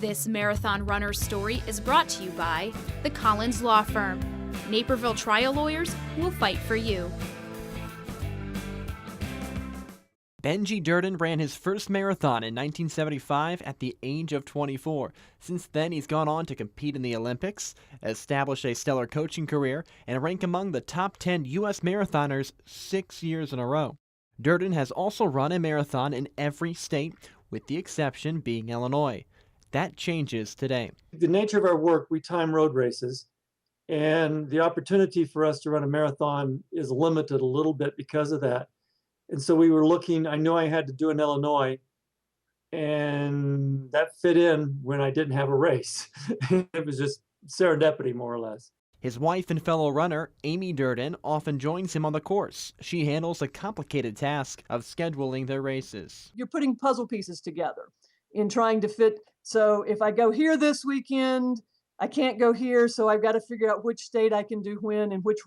This marathon runner story is brought to you by the Collins Law Firm. Naperville trial lawyers will fight for you. Benji Durden ran his first marathon in 1975 at the age of 24. Since then, he's gone on to compete in the Olympics, establish a stellar coaching career, and rank among the top 10 U.S. marathoners 6 years in a row. Durden has also run a marathon in every state, with the exception being Illinois. That changes today. The nature of our work, we time road races, and the opportunity for us to run a marathon is limited a little bit because of that. And so we were looking, I knew I had to do in Illinois, and that fit in when I didn't have a race. It was just serendipity, more or less. His wife and fellow runner, Amy Durden, often joins him on the course. She handles the complicated task of scheduling their races. You're putting puzzle pieces together in trying to fit. So if I go here this weekend, I can't go here, so I've got to figure out which state I can do when and which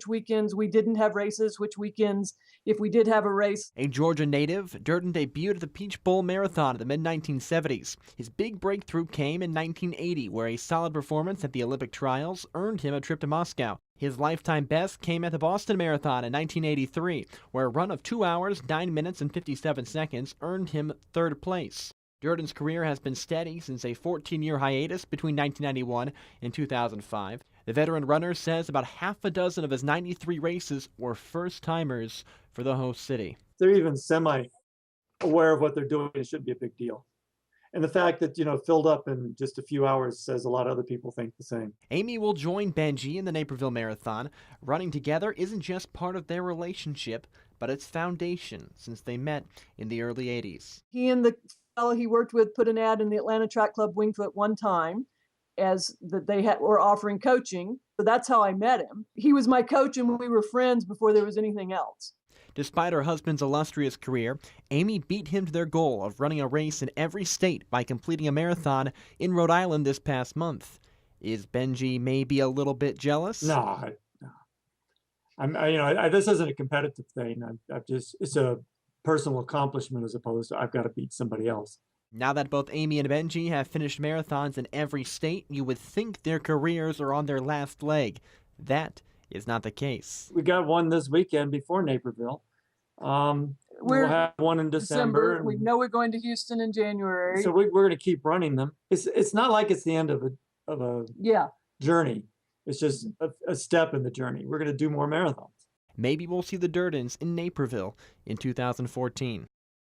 weekends we didn't have races, which weekends if we did have a race. A Georgia native, Durden debuted at the Peach Bowl Marathon in the mid-1970s. His big breakthrough came in 1980, where a solid performance at the Olympic trials earned him a trip to Moscow. His lifetime best came at the Boston Marathon in 1983, where a run of 2 hours, 9 minutes, and 57 seconds earned him third place. Durden's career has been steady since a 14-year hiatus between 1991 and 2005. The veteran runner says about half a dozen of his 93 races were first-timers for the host city. They're even semi-aware of what they're doing. It should be a big deal. And the fact that, filled up in just a few hours says a lot of other people think the same. Amy will join Benji in the Naperville Marathon. Running together isn't just part of their relationship, but its foundation since they met in the early 80s. He and the fellow he worked with put an ad in the Atlanta Track Club Wingfoot one time as that they were offering coaching. So that's how I met him. He was my coach and we were friends before there was anything else. Despite her husband's illustrious career, Amy beat him to their goal of running a race in every state by completing a marathon in Rhode Island this past month. Is Benji maybe a little bit jealous? No. This isn't a competitive thing. It's a personal accomplishment as opposed to I've got to beat somebody else. Now that both Amy and Benji have finished marathons in every state, you would think their careers are on their last leg. That is not the case. We got one this weekend before Naperville. We'll have one in December. We know we're going to Houston in January. So we're going to keep running them. It's not like it's the end of a journey. It's just a step in the journey. We're going to do more marathons. Maybe we'll see the Durdens in Naperville in 2014.